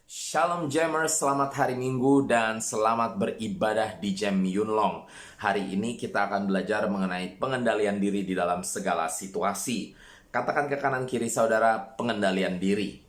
Shalom Jammers, selamat hari Minggu dan selamat beribadah di Jam Yunlong. Hari ini kita akan belajar mengenai pengendalian diri di dalam segala situasi. Katakan ke kanan kiri saudara, pengendalian diri.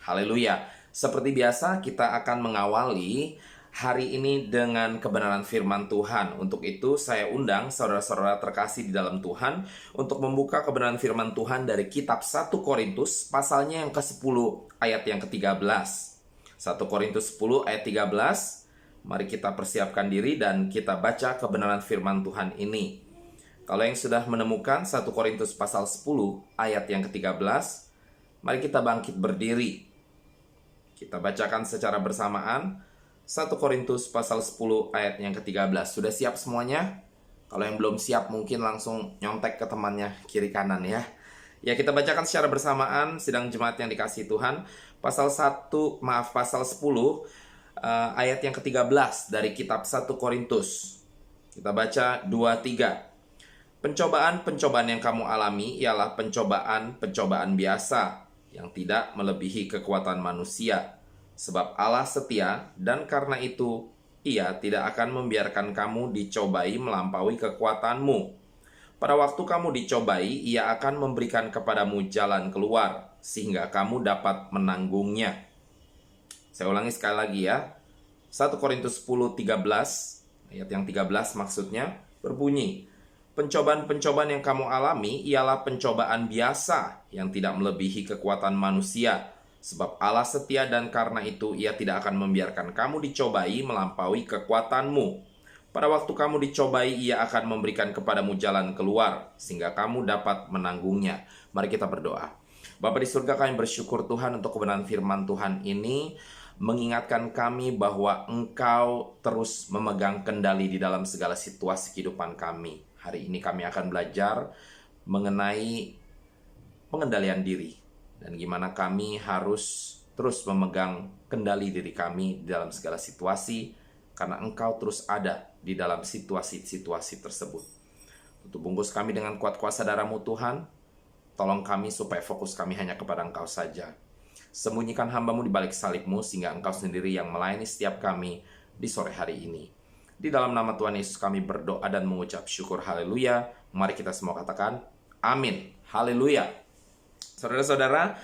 Haleluya. Seperti biasa kita akan mengawali hari ini dengan kebenaran firman Tuhan. Untuk itu saya undang saudara-saudara terkasih di dalam Tuhan untuk membuka kebenaran firman Tuhan dari kitab 1 Korintus pasalnya yang ke-10 ayat yang ke-13. 1 Korintus 10 ayat 13. Mari kita persiapkan diri dan kita baca kebenaran firman Tuhan ini. Kalau yang sudah menemukan 1 Korintus pasal 10 ayat yang ke-13, mari kita bangkit berdiri. Kita bacakan secara bersamaan 1 Korintus pasal 10 ayat yang ke-13. Sudah siap semuanya? Kalau yang belum siap mungkin langsung nyontek ke temannya kiri kanan ya. Ya, kita bacakan secara bersamaan sidang jemaat yang dikasihi Tuhan. Pasal 10 ayat yang ke-13 dari kitab 1 Korintus. Kita baca 2-3. Pencobaan-pencobaan yang kamu alami ialah pencobaan-pencobaan biasa yang tidak melebihi kekuatan manusia. Sebab Allah setia dan karena itu Ia tidak akan membiarkan kamu dicobai melampaui kekuatanmu. Pada waktu kamu dicobai, Ia akan memberikan kepadamu jalan keluar, sehingga kamu dapat menanggungnya. Saya ulangi sekali lagi ya. 1 Korintus 10:13, ayat yang 13 maksudnya, berbunyi, pencobaan-pencobaan yang kamu alami ialah pencobaan biasa yang tidak melebihi kekuatan manusia. Sebab Allah setia dan karena itu Ia tidak akan membiarkan kamu dicobai melampaui kekuatanmu. Pada waktu kamu dicobai, Ia akan memberikan kepadamu jalan keluar, sehingga kamu dapat menanggungnya. Mari kita berdoa. Bapa di surga, kami bersyukur Tuhan untuk kebenaran firman Tuhan ini, mengingatkan kami bahwa Engkau terus memegang kendali di dalam segala situasi kehidupan kami. Hari ini kami akan belajar mengenai pengendalian diri, dan gimana kami harus terus memegang kendali diri kami di dalam segala situasi, karena Engkau terus ada di dalam situasi-situasi tersebut. Tutup bungkus kami dengan kuat kuasa darah-Mu Tuhan. Tolong kami supaya fokus kami hanya kepada Engkau saja. Sembunyikan hamba-Mu di balik salib-Mu, sehingga Engkau sendiri yang melayani setiap kami di sore hari ini. Di dalam nama Tuhan Yesus kami berdoa dan mengucap syukur. Haleluya. Mari kita semua katakan amin. Haleluya. Saudara-saudara,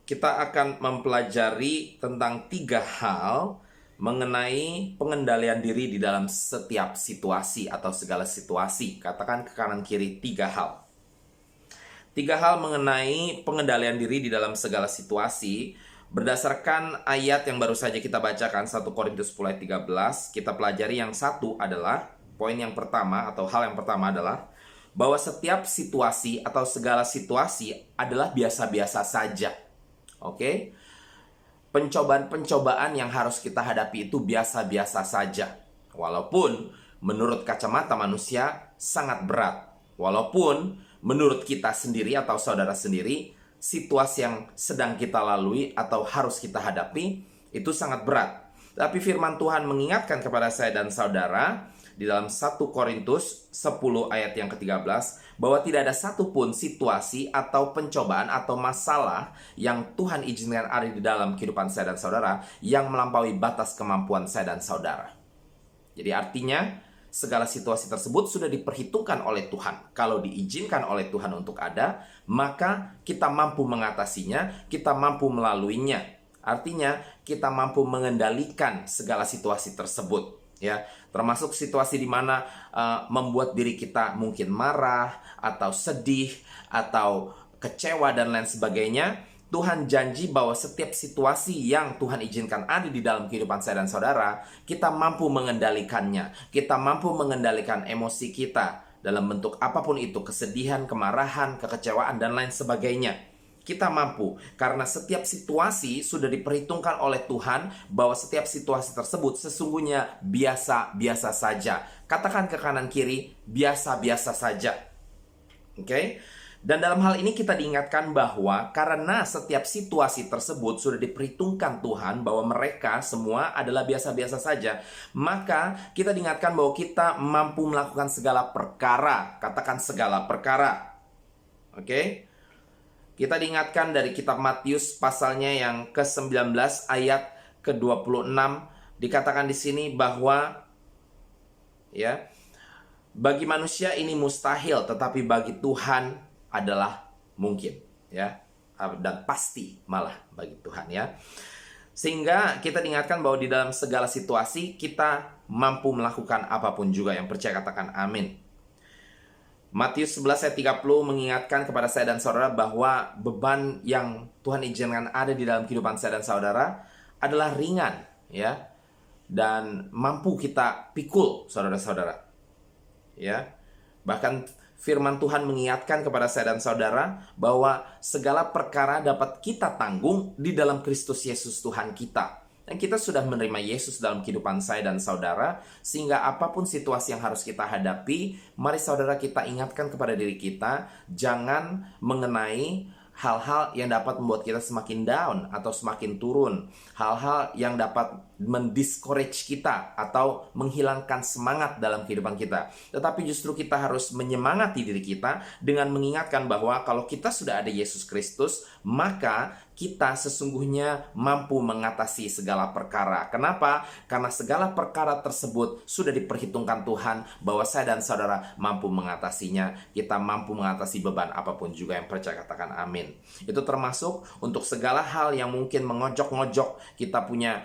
kita akan mempelajari tentang 3 hal mengenai pengendalian diri di dalam setiap situasi atau segala situasi. Katakan ke kanan kiri 3 hal. 3 hal mengenai pengendalian diri di dalam segala situasi berdasarkan ayat yang baru saja kita bacakan 1 Korintus 10 ayat 13. Kita pelajari yang satu adalah, poin yang pertama atau hal yang pertama adalah bahwa setiap situasi atau segala situasi adalah biasa-biasa saja. Oke? Pencobaan-pencobaan yang harus kita hadapi itu biasa-biasa saja. Walaupun menurut kacamata manusia sangat berat. Walaupun menurut kita sendiri atau saudara sendiri, situasi yang sedang kita lalui atau harus kita hadapi itu sangat berat. Tapi firman Tuhan mengingatkan kepada saya dan saudara di dalam 1 Korintus 10 ayat yang ke-13 bahwa tidak ada satupun situasi atau pencobaan atau masalah yang Tuhan izinkan ada di dalam kehidupan saya dan saudara yang melampaui batas kemampuan saya dan saudara. Jadi artinya segala situasi tersebut sudah diperhitungkan oleh Tuhan. Kalau diizinkan oleh Tuhan untuk ada, maka kita mampu mengatasinya, kita mampu melaluinya. Artinya kita mampu mengendalikan segala situasi tersebut. Ya, termasuk situasi di mana membuat diri kita mungkin marah atau sedih atau kecewa dan lain sebagainya. Tuhan janji bahwa setiap situasi yang Tuhan izinkan ada di dalam kehidupan saya dan saudara, kita mampu mengendalikannya. Kita mampu mengendalikan emosi kita dalam bentuk apapun itu, kesedihan, kemarahan, kekecewaan dan lain sebagainya. Kita mampu, karena setiap situasi sudah diperhitungkan oleh Tuhan bahwa setiap situasi tersebut sesungguhnya biasa-biasa saja. Katakan ke kanan kiri, biasa-biasa saja. Oke? Dan dalam hal ini kita diingatkan bahwa karena setiap situasi tersebut sudah diperhitungkan Tuhan bahwa mereka semua adalah biasa-biasa saja, maka kita diingatkan bahwa kita mampu melakukan segala perkara. Katakan segala perkara. Oke? Kita diingatkan dari kitab Matius pasalnya yang ke-19 ayat ke-26, dikatakan di sini bahwa ya, bagi manusia ini mustahil, tetapi bagi Tuhan adalah mungkin, ya. Dan pasti malah bagi Tuhan, ya. Sehingga kita diingatkan bahwa di dalam segala situasi kita mampu melakukan apapun juga. Yang percaya katakan amin. Matius 11 ayat 30 mengingatkan kepada saya dan saudara bahwa beban yang Tuhan izinkan ada di dalam kehidupan saya dan saudara adalah ringan, ya, dan mampu kita pikul, saudara-saudara, ya. Bahkan firman Tuhan mengingatkan kepada saya dan saudara bahwa segala perkara dapat kita tanggung di dalam Kristus Yesus Tuhan kita. Dan kita sudah menerima Yesus dalam kehidupan saya dan saudara, sehingga apapun situasi yang harus kita hadapi, mari saudara kita ingatkan kepada diri kita, jangan mengenai hal-hal yang dapat membuat kita semakin down atau semakin turun. Hal-hal yang dapat mendiscourage kita atau menghilangkan semangat dalam kehidupan kita. Tetapi justru kita harus menyemangati diri kita dengan mengingatkan bahwa kalau kita sudah ada Yesus Kristus, maka kita sesungguhnya mampu mengatasi segala perkara. Kenapa? Karena segala perkara tersebut sudah diperhitungkan Tuhan bahwa saya dan saudara mampu mengatasinya. Kita mampu mengatasi beban apapun juga. Yang percaya katakan amin. Itu termasuk untuk segala hal yang mungkin mengojok-ngojok kita punya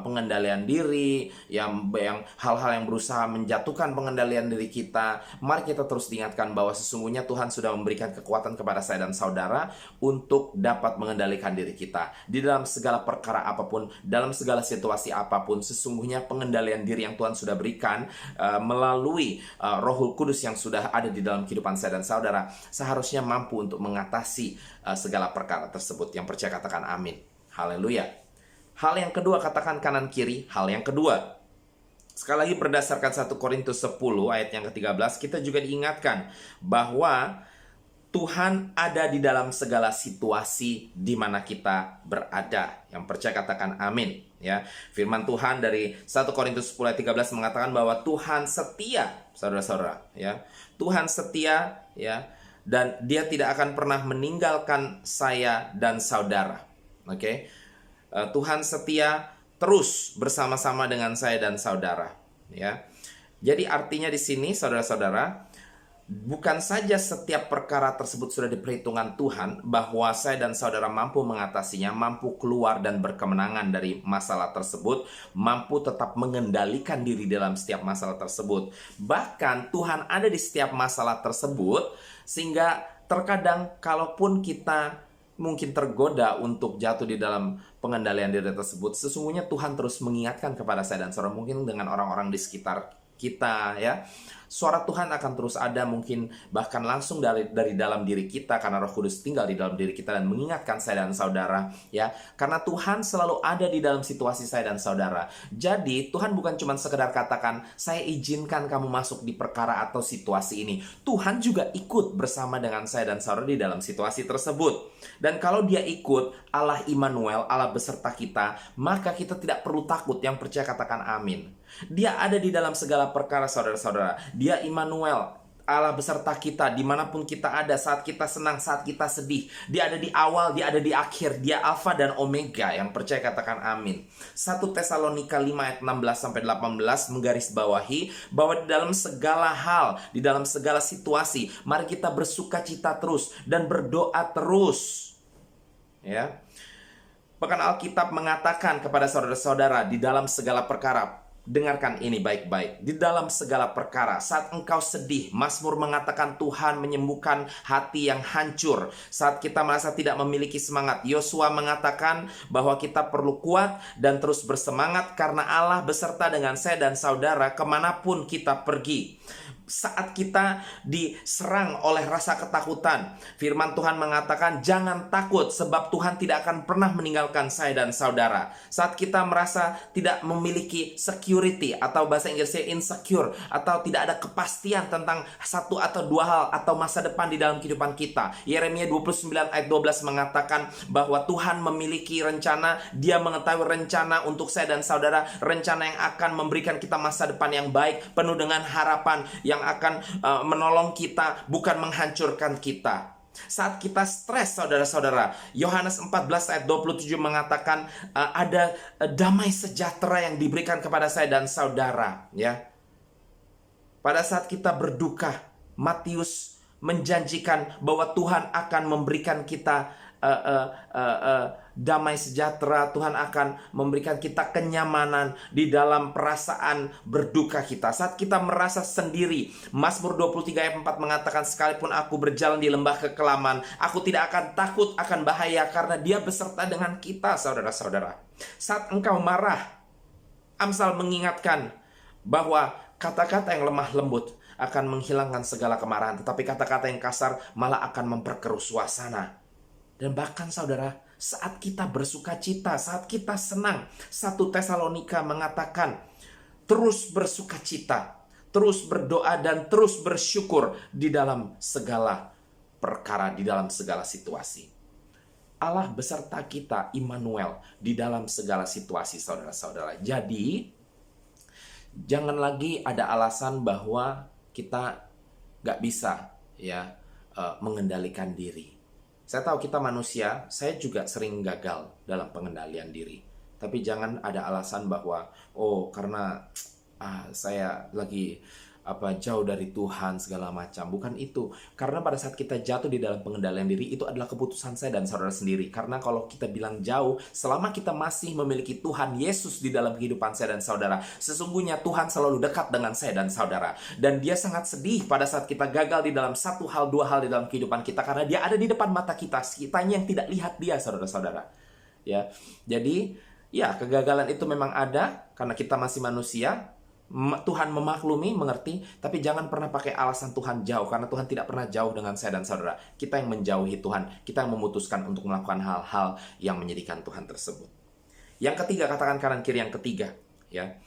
pengendalian diri, yang hal-hal yang berusaha menjatuhkan pengendalian diri kita. Mari kita terus diingatkan bahwa sesungguhnya Tuhan sudah memberikan kekuatan kepada saya dan saudara untuk dapat mengendalikan diri kita di dalam segala perkara apapun, dalam segala situasi apapun. Sesungguhnya pengendalian diri yang Tuhan sudah berikan melalui Roh Kudus yang sudah ada di dalam kehidupan saya dan saudara seharusnya mampu untuk mengatasi segala perkara tersebut. Yang percaya katakan amin. Haleluya. Hal yang kedua, katakan kanan kiri. Hal yang kedua, sekali lagi berdasarkan 1 Korintus 10 ayat yang ke-13, kita juga diingatkan bahwa Tuhan ada di dalam segala situasi di mana kita berada. Yang percaya katakan amin, ya. Firman Tuhan dari 1 Korintus 10 ayat 13 mengatakan bahwa Tuhan setia, saudara-saudara, ya. Tuhan setia, ya, dan Dia tidak akan pernah meninggalkan saya dan saudara. Oke. Tuhan setia terus bersama-sama dengan saya dan saudara, ya. Jadi artinya di sini, saudara-saudara, bukan saja setiap perkara tersebut sudah diperhitungkan Tuhan bahwa saya dan saudara mampu mengatasinya, mampu keluar dan berkemenangan dari masalah tersebut, mampu tetap mengendalikan diri dalam setiap masalah tersebut. Bahkan Tuhan ada di setiap masalah tersebut, sehingga terkadang kalaupun kita mungkin tergoda untuk jatuh di dalam pengendalian diri tersebut, sesungguhnya Tuhan terus mengingatkan kepada saya dan saudara, mungkin dengan orang-orang di sekitar kita, ya. Suara Tuhan akan terus ada, mungkin bahkan langsung dari dalam diri kita, karena Roh Kudus tinggal di dalam diri kita dan mengingatkan saya dan saudara, ya. Karena Tuhan selalu ada di dalam situasi saya dan saudara. Jadi Tuhan bukan cuma sekedar katakan, saya izinkan kamu masuk di perkara atau situasi ini. Tuhan juga ikut bersama dengan saya dan saudara di dalam situasi tersebut. Dan kalau Dia ikut, Allah Immanuel, Allah beserta kita, maka kita tidak perlu takut. Yang percaya katakan amin. Dia ada di dalam segala perkara, saudara-saudara. Dia Immanuel, Allah beserta kita dimanapun kita ada, saat kita senang, saat kita sedih. Dia ada di awal, Dia ada di akhir. Dia Alfa dan Omega. Yang percaya katakan amin. 1 Tesalonika 5 ayat 16-18 menggarisbawahi bahwa di dalam segala hal, di dalam segala situasi, mari kita bersuka-cita terus dan berdoa terus, ya. Bahkan Alkitab mengatakan kepada saudara-saudara, di dalam segala perkara, dengarkan ini baik-baik. Di dalam segala perkara, saat engkau sedih, Mazmur mengatakan Tuhan menyembuhkan hati yang hancur. Saat kita merasa tidak memiliki semangat, Yosua mengatakan bahwa kita perlu kuat dan terus bersemangat karena Allah beserta dengan saya dan saudara kemanapun kita pergi. Saat kita diserang oleh rasa ketakutan, firman Tuhan mengatakan jangan takut sebab Tuhan tidak akan pernah meninggalkan saya dan saudara. Saat kita merasa tidak memiliki security atau bahasa Inggrisnya insecure, atau tidak ada kepastian tentang satu atau dua hal atau masa depan di dalam kehidupan kita, Yeremia 29 ayat 12 mengatakan bahwa Tuhan memiliki rencana. Dia mengetahui rencana untuk saya dan saudara, rencana yang akan memberikan kita masa depan yang baik, penuh dengan harapan, yang akan menolong kita, bukan menghancurkan kita. Saat kita stres, saudara-saudara, Yohanes 14 ayat 27 mengatakan ada damai sejahtera yang diberikan kepada saya dan saudara, ya. Pada saat kita berduka, Matius menjanjikan bahwa Tuhan akan memberikan kita damai sejahtera. Tuhan akan memberikan kita kenyamanan di dalam perasaan berduka kita. Saat kita merasa sendiri, Mazmur 23 ayat 4 mengatakan, sekalipun aku berjalan di lembah kekelaman, aku tidak akan takut akan bahaya, karena Dia beserta dengan kita, saudara-saudara. Saat engkau marah, Amsal mengingatkan bahwa kata-kata yang lemah lembut akan menghilangkan segala kemarahan, tetapi kata-kata yang kasar malah akan memperkeruh suasana. Dan bahkan saudara, saat kita bersuka cita, saat kita senang, 1 Tesalonika mengatakan, terus bersuka cita, terus berdoa, dan terus bersyukur di dalam segala perkara, di dalam segala situasi. Allah beserta kita, Immanuel, di dalam segala situasi, saudara-saudara. Jadi, jangan lagi ada alasan bahwa kita gak bisa mengendalikan diri. Saya tahu kita manusia, saya juga sering gagal dalam pengendalian diri. Tapi jangan ada alasan bahwa, karena saya lagi jauh dari Tuhan segala macam. Bukan itu. Karena pada saat kita jatuh di dalam pengendalian diri, itu adalah keputusan saya dan saudara sendiri. Karena kalau kita bilang jauh, selama kita masih memiliki Tuhan Yesus di dalam kehidupan saya dan saudara, sesungguhnya Tuhan selalu dekat dengan saya dan saudara. Dan Dia sangat sedih pada saat kita gagal di dalam satu hal, dua hal di dalam kehidupan kita, karena Dia ada di depan mata kita. Kitanya yang tidak lihat Dia, saudara-saudara. Ya, jadi kegagalan itu memang ada karena kita masih manusia. Tuhan memaklumi, mengerti, tapi jangan pernah pakai alasan Tuhan jauh, karena Tuhan tidak pernah jauh dengan saya dan saudara. Kita yang menjauhi Tuhan, kita yang memutuskan untuk melakukan hal-hal yang menyedihkan Tuhan tersebut. Yang ketiga, katakan kanan kiri yang ketiga, ya.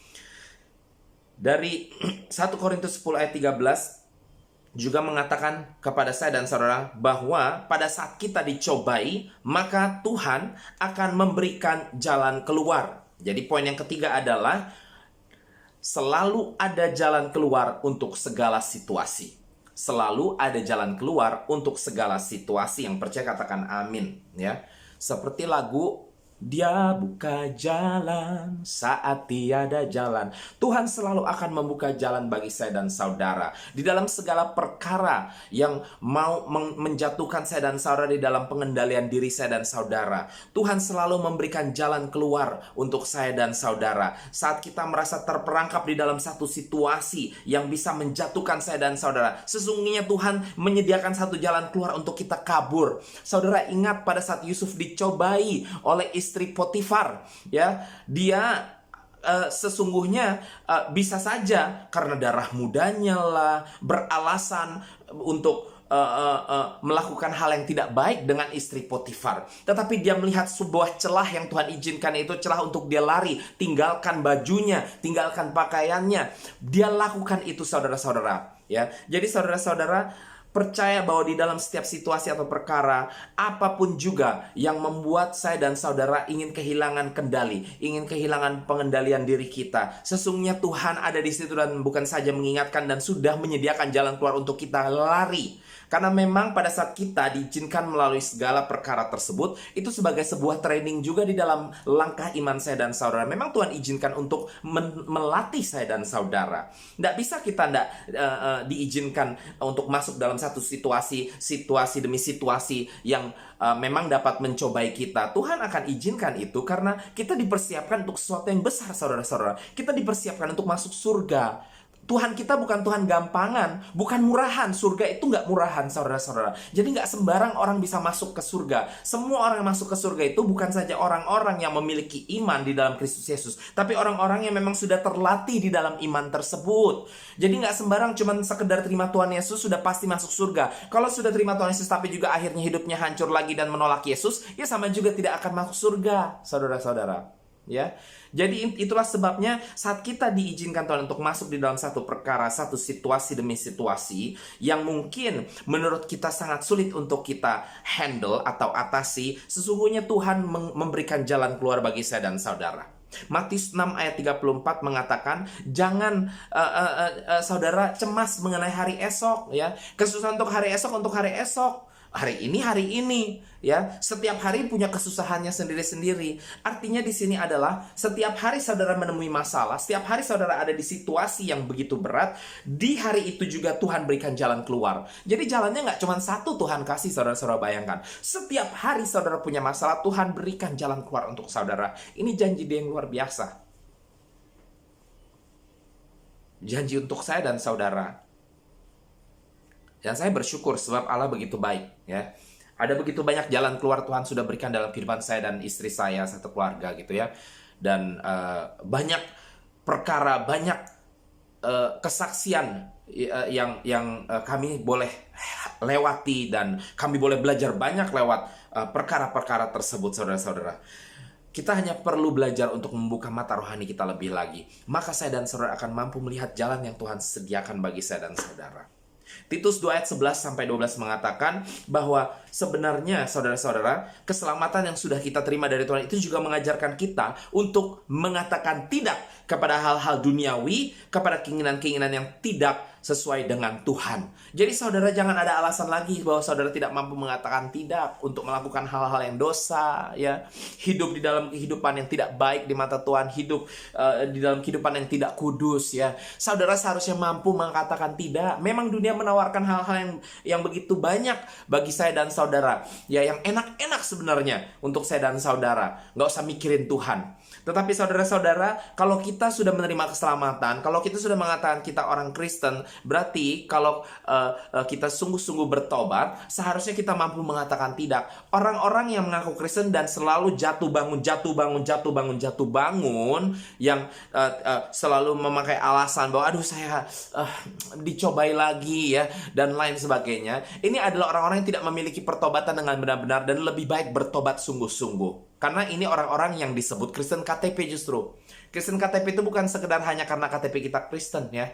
Dari 1 Korintus 10 ayat 13 juga mengatakan kepada saya dan saudara bahwa pada saat kita dicobai, maka Tuhan akan memberikan jalan keluar. Jadi poin yang ketiga adalah selalu ada jalan keluar untuk segala situasi. Selalu ada jalan keluar untuk segala situasi. Yang percaya katakan amin, ya. Seperti lagu, Dia buka jalan saat tiada jalan. Tuhan selalu akan membuka jalan bagi saya dan saudara. Di dalam segala perkara yang mau menjatuhkan saya dan saudara di dalam pengendalian diri saya dan saudara, Tuhan selalu memberikan jalan keluar untuk saya dan saudara. Saat kita merasa terperangkap di dalam satu situasi yang bisa menjatuhkan saya dan saudara, sesungguhnya Tuhan menyediakan satu jalan keluar untuk kita kabur. Saudara ingat pada saat Yusuf dicobai oleh istri Potifar, ya, dia sesungguhnya bisa saja karena darah mudanya lah beralasan untuk melakukan hal yang tidak baik dengan istri Potifar. Tetapi dia melihat sebuah celah yang Tuhan izinkan, itu celah untuk dia lari, tinggalkan bajunya, tinggalkan pakaiannya. Dia lakukan itu, saudara-saudara, ya. Jadi saudara-saudara, percaya bahwa di dalam setiap situasi atau perkara, apapun juga yang membuat saya dan saudara ingin kehilangan kendali, ingin kehilangan pengendalian diri kita, sesungguhnya Tuhan ada di situ dan bukan saja mengingatkan dan sudah menyediakan jalan keluar untuk kita lari. Karena memang pada saat kita diizinkan melalui segala perkara tersebut, itu sebagai sebuah training juga di dalam langkah iman saya dan saudara. Memang Tuhan izinkan untuk melatih saya dan saudara. Tidak bisa kita diizinkan untuk masuk dalam satu situasi demi situasi yang memang dapat mencobai kita. Tuhan akan izinkan itu karena kita dipersiapkan untuk sesuatu yang besar, saudara-saudara. Kita dipersiapkan untuk masuk surga. Tuhan kita bukan Tuhan gampangan, bukan murahan. Surga itu nggak murahan, saudara-saudara. Jadi nggak sembarang orang bisa masuk ke surga. Semua orang yang masuk ke surga itu bukan saja orang-orang yang memiliki iman di dalam Kristus Yesus, tapi orang-orang yang memang sudah terlatih di dalam iman tersebut. Jadi nggak sembarang cuman sekedar terima Tuhan Yesus sudah pasti masuk surga. Kalau sudah terima Tuhan Yesus tapi juga akhirnya hidupnya hancur lagi dan menolak Yesus, ya sama juga tidak akan masuk surga, saudara-saudara. Ya, jadi itulah sebabnya saat kita diizinkan Tuhan untuk masuk di dalam satu perkara, satu situasi demi situasi yang mungkin menurut kita sangat sulit untuk kita handle atau atasi, sesungguhnya Tuhan memberikan jalan keluar bagi saya dan saudara. Matius 6 ayat 34 mengatakan, jangan saudara cemas mengenai hari esok, ya. Kesusahan untuk hari esok hari ini, ya. Setiap hari punya kesusahannya sendiri-sendiri. Artinya di sini adalah setiap hari saudara menemui masalah, setiap hari saudara ada di situasi yang begitu berat, di hari itu juga Tuhan berikan jalan keluar. Jadi jalannya nggak cuma satu Tuhan kasih, saudara-saudara bayangkan. Setiap hari saudara punya masalah, Tuhan berikan jalan keluar untuk saudara. Ini janji Dia yang luar biasa. Janji untuk saya dan saudara. Dan saya bersyukur sebab Allah begitu baik, ya. Ada begitu banyak jalan keluar Tuhan sudah berikan dalam kehidupan saya dan istri saya, satu keluarga gitu ya. Dan banyak perkara, banyak kesaksian yang kami boleh lewati dan kami boleh belajar banyak lewat perkara-perkara tersebut, saudara-saudara. Kita hanya perlu belajar untuk membuka mata rohani kita lebih lagi. Maka saya dan saudara akan mampu melihat jalan yang Tuhan sediakan bagi saya dan saudara. Titus 2 ayat 11-12 mengatakan bahwa sebenarnya saudara-saudara, keselamatan yang sudah kita terima dari Tuhan itu juga mengajarkan kita untuk mengatakan tidak kepada hal-hal duniawi, kepada keinginan-keinginan yang tidak sesuai dengan Tuhan. Jadi saudara jangan ada alasan lagi bahwa saudara tidak mampu mengatakan tidak untuk melakukan hal-hal yang dosa, ya. Hidup di dalam kehidupan yang tidak baik di mata Tuhan, hidup di dalam kehidupan yang tidak kudus, ya. Saudara seharusnya mampu mengatakan tidak. Memang dunia menawarkan hal-hal yang begitu banyak bagi saya dan saudara, ya, yang enak-enak sebenarnya untuk saya dan saudara. Nggak usah mikirin Tuhan. Tetapi saudara-saudara, kalau kita sudah menerima keselamatan, kalau kita sudah mengatakan kita orang Kristen, berarti kalau kita sungguh-sungguh bertobat, seharusnya kita mampu mengatakan tidak. Orang-orang yang mengaku Kristen dan selalu jatuh bangun, yang selalu memakai alasan bahwa aduh saya dicobai lagi, ya, dan lain sebagainya. Ini adalah orang-orang yang tidak memiliki pertobatan dengan benar-benar dan lebih baik bertobat sungguh-sungguh. Karena ini orang-orang yang disebut Kristen KTP justru. Kristen KTP itu bukan sekedar hanya karena KTP kita Kristen, ya.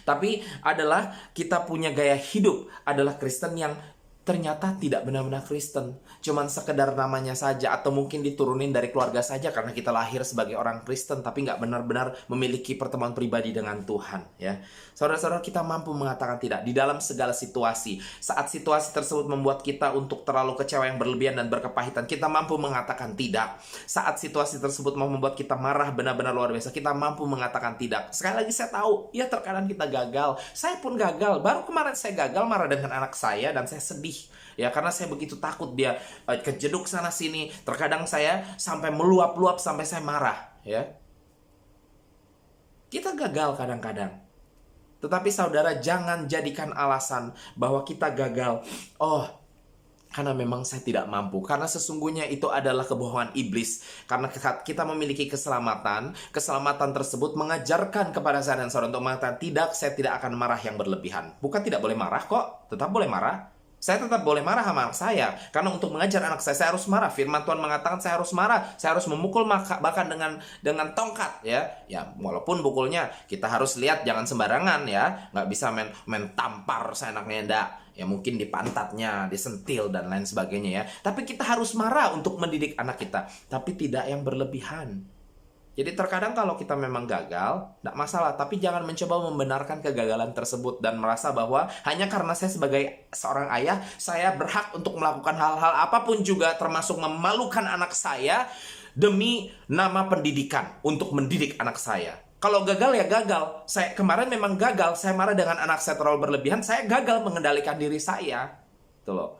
Tapi adalah kita punya gaya hidup adalah Kristen yang ternyata tidak benar-benar Kristen, cuman sekedar namanya saja, atau mungkin diturunin dari keluarga saja karena kita lahir sebagai orang Kristen tapi nggak benar-benar memiliki pertemuan pribadi dengan Tuhan, ya. Saudara-saudara, kita mampu mengatakan tidak di dalam segala situasi. Saat situasi tersebut membuat kita untuk terlalu kecewa yang berlebihan dan berkepahitan, kita mampu mengatakan tidak. Saat situasi tersebut mau membuat kita marah benar-benar luar biasa, kita mampu mengatakan tidak. Sekali lagi saya tahu, ya terkadang kita gagal. Saya pun gagal. Baru kemarin saya gagal marah dengan anak saya dan saya sedih. Ya, karena saya begitu takut dia kejeduk sana sini. Terkadang saya sampai meluap-luap sampai saya marah, ya. Kita gagal kadang-kadang. Tetapi saudara, jangan jadikan alasan bahwa kita gagal. Oh, karena memang saya tidak mampu. Karena sesungguhnya itu adalah kebohongan iblis. Karena kita memiliki keselamatan, keselamatan tersebut mengajarkan kepada saya dan saudara untuk mengatakan tidak, saya tidak akan marah yang berlebihan. Bukan tidak boleh marah kok, tetap boleh marah. Saya tetap boleh marah sama anak saya. Karena untuk mengajar anak saya harus marah. Firman Tuhan mengatakan saya harus marah. Saya harus memukul bahkan dengan tongkat, ya. Ya, walaupun pukulnya kita harus lihat jangan sembarangan, ya. Nggak bisa main tampar seenaknya, enggak. Ya mungkin di pantatnya, disentil dan lain sebagainya, ya. Tapi kita harus marah untuk mendidik anak kita. Tapi tidak yang berlebihan. Jadi terkadang kalau kita memang gagal, tidak masalah. Tapi jangan mencoba membenarkan kegagalan tersebut dan merasa bahwa hanya karena saya sebagai seorang ayah, saya berhak untuk melakukan hal-hal apapun juga, termasuk memalukan anak saya demi nama pendidikan, untuk mendidik anak saya. Kalau gagal ya gagal. Saya kemarin memang gagal, saya marah dengan anak saya terlalu berlebihan, saya gagal mengendalikan diri saya. Tuh loh.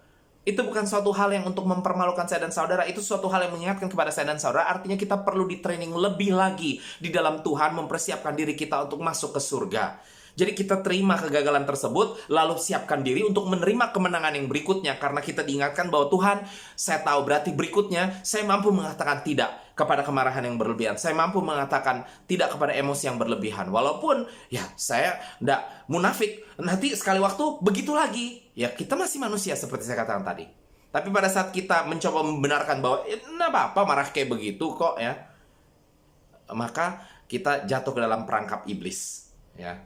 Itu bukan suatu hal yang untuk mempermalukan saya dan saudara. Itu suatu hal yang mengingatkan kepada saya dan saudara. Artinya kita perlu di training lebih lagi di dalam Tuhan, mempersiapkan diri kita untuk masuk ke surga. Jadi kita terima kegagalan tersebut, lalu siapkan diri untuk menerima kemenangan yang berikutnya. Karena kita diingatkan bahwa Tuhan, saya tahu berarti berikutnya saya mampu mengatakan tidak kepada kemarahan yang berlebihan. Saya mampu mengatakan tidak kepada emosi yang berlebihan. Walaupun ya saya tidak munafik, nanti sekali waktu begitu lagi. Ya kita masih manusia seperti saya katakan tadi. Tapi pada saat kita mencoba membenarkan bahwa enggak apa-apa marah kayak begitu kok, ya, maka kita jatuh ke dalam perangkap iblis, ya.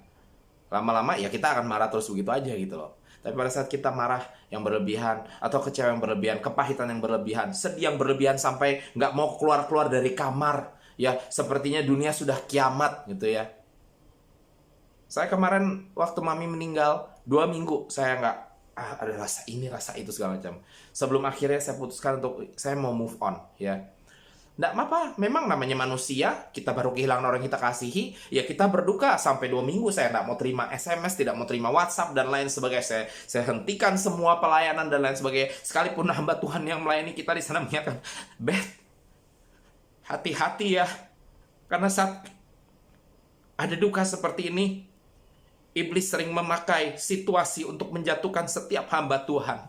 Lama-lama ya kita akan marah terus begitu aja gitu loh. Tapi pada saat kita marah yang berlebihan, atau kecewa yang berlebihan, kepahitan yang berlebihan, sedih yang berlebihan sampai nggak mau keluar-keluar dari kamar, ya sepertinya dunia sudah kiamat gitu, ya. Saya kemarin waktu mami meninggal 2 minggu saya ada rasa ini, rasa itu, segala macam. Sebelum akhirnya saya putuskan untuk saya mau move on, ya. Nggak apa-apa, memang namanya manusia, kita baru kehilangan orang yang kita kasihi, ya kita berduka sampai 2 minggu. Saya nggak mau terima SMS, tidak mau terima WhatsApp, dan lain sebagainya. Saya hentikan semua pelayanan dan lain sebagainya. Sekalipun hamba Tuhan yang melayani kita di sana mengingatkan, Beth, hati-hati ya, karena saat ada duka seperti ini, iblis sering memakai situasi untuk menjatuhkan setiap hamba Tuhan.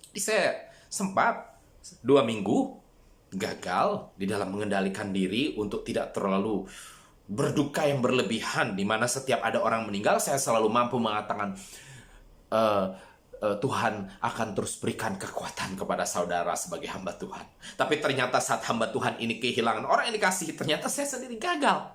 Jadi saya sempat 2 minggu gagal di dalam mengendalikan diri untuk tidak terlalu berduka yang berlebihan, di mana setiap ada orang meninggal saya selalu mampu mengatakan Tuhan akan terus berikan kekuatan kepada saudara sebagai hamba Tuhan. Tapi ternyata saat hamba Tuhan ini kehilangan orang yang dikasihi, ternyata saya sendiri gagal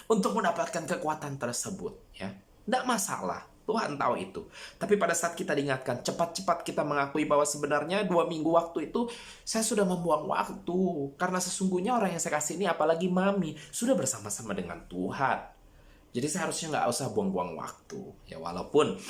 untuk mendapatkan kekuatan tersebut, ya. Tidak masalah, Tuhan tahu itu. Tapi pada saat kita diingatkan, cepat-cepat kita mengakui bahwa sebenarnya 2 minggu waktu itu saya sudah membuang waktu. Karena sesungguhnya orang yang saya kasih ini, apalagi mami, sudah bersama-sama dengan Tuhan. Jadi saya harusnya nggak usah buang-buang waktu. Ya, walaupun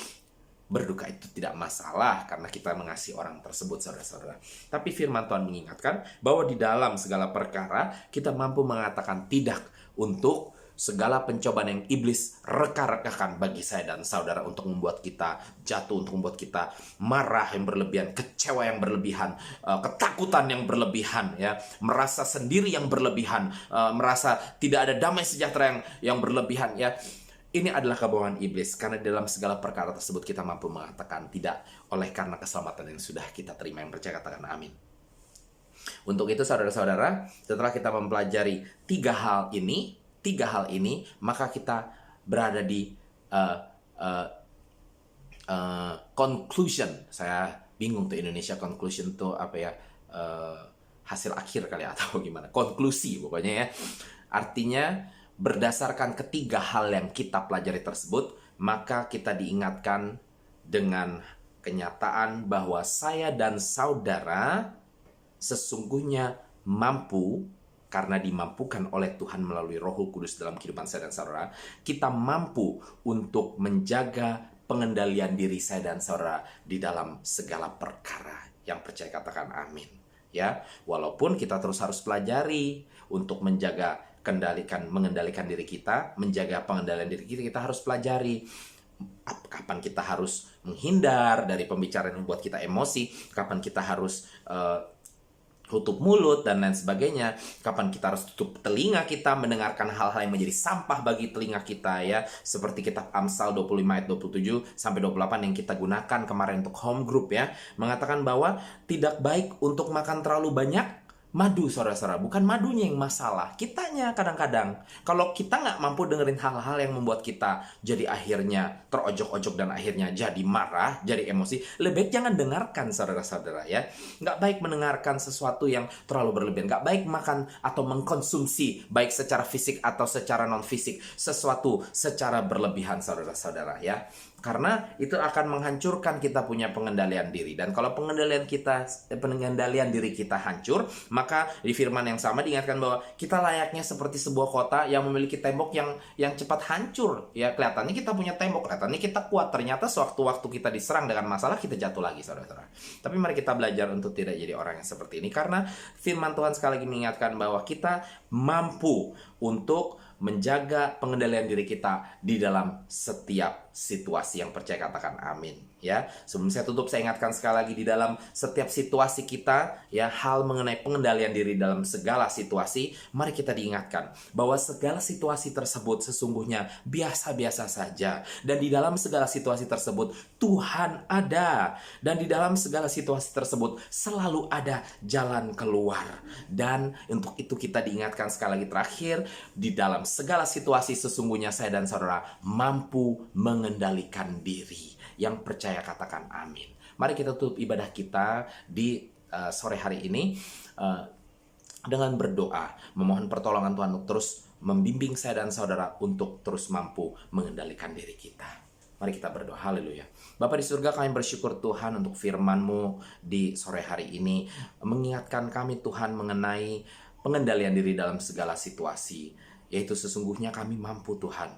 berduka itu tidak masalah karena kita mengasihi orang tersebut, saudara-saudara. Tapi firman Tuhan mengingatkan bahwa di dalam segala perkara kita mampu mengatakan tidak untuk segala pencobaan yang iblis reka-rekakan bagi saya dan saudara untuk membuat kita jatuh, untuk membuat kita marah yang berlebihan, kecewa yang berlebihan, ketakutan yang berlebihan, ya, merasa sendiri yang berlebihan, merasa tidak ada damai sejahtera yang berlebihan, ya. Ini adalah kebohongan iblis, karena dalam segala perkara tersebut kita mampu mengatakan tidak oleh karena keselamatan yang sudah kita terima. Yang percaya katakan amin. Untuk itu saudara-saudara, setelah kita mempelajari tiga hal ini, maka kita berada di conclusion. Saya bingung tuh Indonesia conclusion tuh apa ya, hasil akhir kali atau gimana, konklusi pokoknya, ya. Artinya berdasarkan ketiga hal yang kita pelajari tersebut, maka kita diingatkan dengan kenyataan bahwa saya dan saudara sesungguhnya mampu, karena dimampukan oleh Tuhan melalui Roh Kudus dalam kehidupan saya dan saudara, kita mampu untuk menjaga pengendalian diri saya dan saudara di dalam segala perkara. Yang percaya katakan amin. Ya, walaupun kita terus harus pelajari untuk mengendalikan diri kita, menjaga pengendalian diri kita harus pelajari kapan kita harus menghindar dari pembicaraan yang membuat kita emosi, kapan kita harus tutup mulut dan lain sebagainya, kapan kita harus tutup telinga kita mendengarkan hal-hal yang menjadi sampah bagi telinga kita, ya, seperti kitab Amsal 25 ayat 27 sampai 28 yang kita gunakan kemarin untuk home group, ya, mengatakan bahwa tidak baik untuk makan terlalu banyak madu, saudara-saudara. Bukan madunya yang masalah, kitanya kadang-kadang. Kalau kita nggak mampu dengerin hal-hal yang membuat kita jadi akhirnya terojok-ojok dan akhirnya jadi marah, jadi emosi, lebih baik jangan dengarkan, saudara-saudara, ya. Nggak baik mendengarkan sesuatu yang terlalu berlebihan. Nggak baik makan atau mengkonsumsi, baik secara fisik atau secara non-fisik, sesuatu secara berlebihan, saudara-saudara, ya. Karena itu akan menghancurkan kita punya pengendalian diri. Dan kalau pengendalian diri kita hancur, maka di firman yang sama diingatkan bahwa kita layaknya seperti sebuah kota yang memiliki tembok yang cepat hancur. Ya, kelihatannya kita punya tembok, kelihatannya kita kuat, ternyata sewaktu-waktu kita diserang dengan masalah, kita jatuh lagi, saudara-saudara. Tapi mari kita belajar untuk tidak jadi orang yang seperti ini, karena firman Tuhan sekali lagi mengingatkan bahwa kita mampu untuk menjaga pengendalian diri kita di dalam setiap situasi. Yang percaya katakan amin, ya. Sebelum saya tutup, saya ingatkan sekali lagi, di dalam setiap situasi kita, ya, hal mengenai pengendalian diri dalam segala situasi, mari kita diingatkan bahwa segala situasi tersebut sesungguhnya biasa-biasa saja, dan di dalam segala situasi tersebut Tuhan ada, dan di dalam segala situasi tersebut selalu ada jalan keluar. Dan untuk itu kita diingatkan sekali lagi terakhir, di dalam segala situasi sesungguhnya saya dan saudara mampu mengendalikan diri. Yang percaya katakan amin. Mari kita tutup ibadah kita di sore hari ini dengan berdoa, memohon pertolongan Tuhan untuk terus membimbing saya dan saudara untuk terus mampu mengendalikan diri kita. Mari kita berdoa. Haleluya. Bapa di surga, kami bersyukur Tuhan untuk firman-Mu di sore hari ini, mengingatkan kami Tuhan mengenai pengendalian diri dalam segala situasi, yaitu sesungguhnya kami mampu Tuhan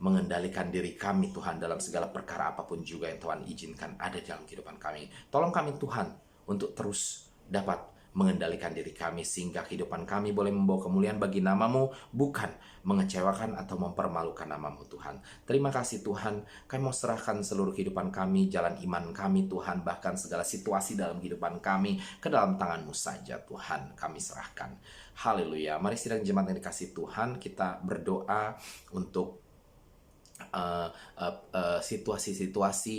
mengendalikan diri kami Tuhan dalam segala perkara apapun juga yang Tuhan izinkan ada dalam kehidupan kami. Tolong kami Tuhan untuk terus dapat mengendalikan diri kami sehingga kehidupan kami boleh membawa kemuliaan bagi nama-Mu, bukan mengecewakan atau mempermalukan nama-Mu Tuhan. Terima kasih Tuhan, kami mau serahkan seluruh kehidupan kami, jalan iman kami Tuhan, bahkan segala situasi dalam kehidupan kami ke dalam tangan-Mu saja Tuhan, kami serahkan. Haleluya. Mari sidang jemaat yang dikasih Tuhan, kita berdoa untuk situasi-situasi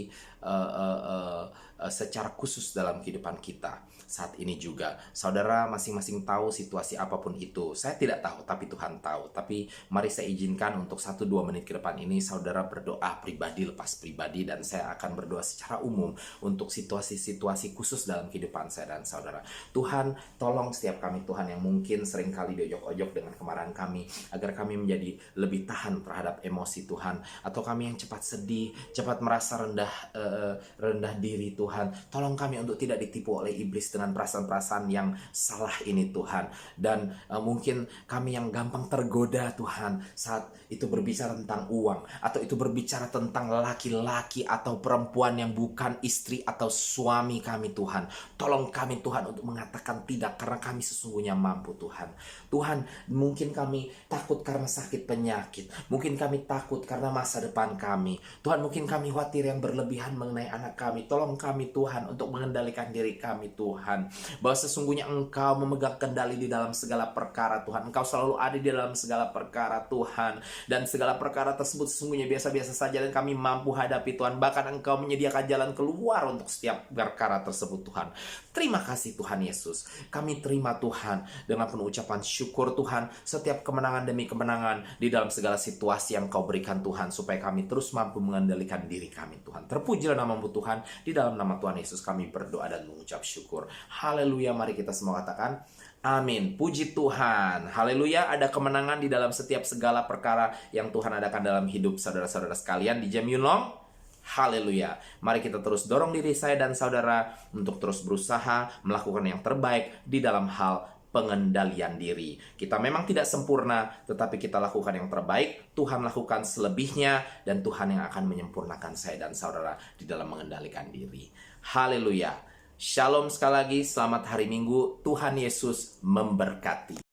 secara khusus dalam kehidupan kita saat ini juga. Saudara masing-masing tahu situasi apapun itu. Saya tidak tahu, tapi Tuhan tahu. Tapi mari saya izinkan untuk 1-2 menit ke depan ini saudara berdoa pribadi lepas pribadi, dan saya akan berdoa secara umum untuk situasi-situasi khusus dalam kehidupan saya dan saudara. Tuhan, tolong setiap kami Tuhan yang mungkin seringkali diojok-ojok dengan kemarahan kami, agar kami menjadi lebih tahan terhadap emosi Tuhan, atau kami yang cepat sedih, cepat merasa rendah diri Tuhan. Tolong kami untuk tidak ditipu oleh iblis dengan perasaan-perasaan yang salah ini Tuhan. Dan mungkin kami yang gampang tergoda Tuhan saat itu berbicara tentang uang, atau itu berbicara tentang laki-laki atau perempuan yang bukan istri atau suami kami Tuhan. Tolong kami Tuhan untuk mengatakan tidak, karena kami sesungguhnya mampu Tuhan. Tuhan, mungkin kami takut karena sakit penyakit, mungkin kami takut karena masa depan kami Tuhan, mungkin kami khawatir yang berlebihan mengenai anak kami. Tolong kami Tuhan untuk mengendalikan diri kami Tuhan, bahwa sesungguhnya Engkau memegang kendali di dalam segala perkara Tuhan. Engkau selalu ada di dalam segala perkara Tuhan, dan segala perkara tersebut sesungguhnya biasa-biasa saja dan kami mampu hadapi Tuhan. Bahkan Engkau menyediakan jalan keluar untuk setiap perkara tersebut Tuhan. Terima kasih Tuhan Yesus. Kami terima Tuhan dengan penuh ucapan syukur Tuhan, setiap kemenangan demi kemenangan di dalam segala situasi yang Kau berikan Tuhan, supaya kami terus mampu mengendalikan diri kami Tuhan. Terpujilah nama-Mu Tuhan. Di dalam nama Tuhan Yesus kami berdoa dan mengucap syukur. Haleluya. Mari kita semua katakan amin. Puji Tuhan. Haleluya. Ada kemenangan di dalam setiap segala perkara yang Tuhan adakan dalam hidup saudara-saudara sekalian di Jam Yunlong. Haleluya. Mari kita terus dorong diri saya dan saudara untuk terus berusaha melakukan yang terbaik di dalam hal pengendalian diri. Kita memang tidak sempurna, tetapi kita lakukan yang terbaik. Tuhan lakukan selebihnya, dan Tuhan yang akan menyempurnakan saya dan saudara di dalam mengendalikan diri. Haleluya. Shalom sekali lagi, selamat hari Minggu. Tuhan Yesus memberkati.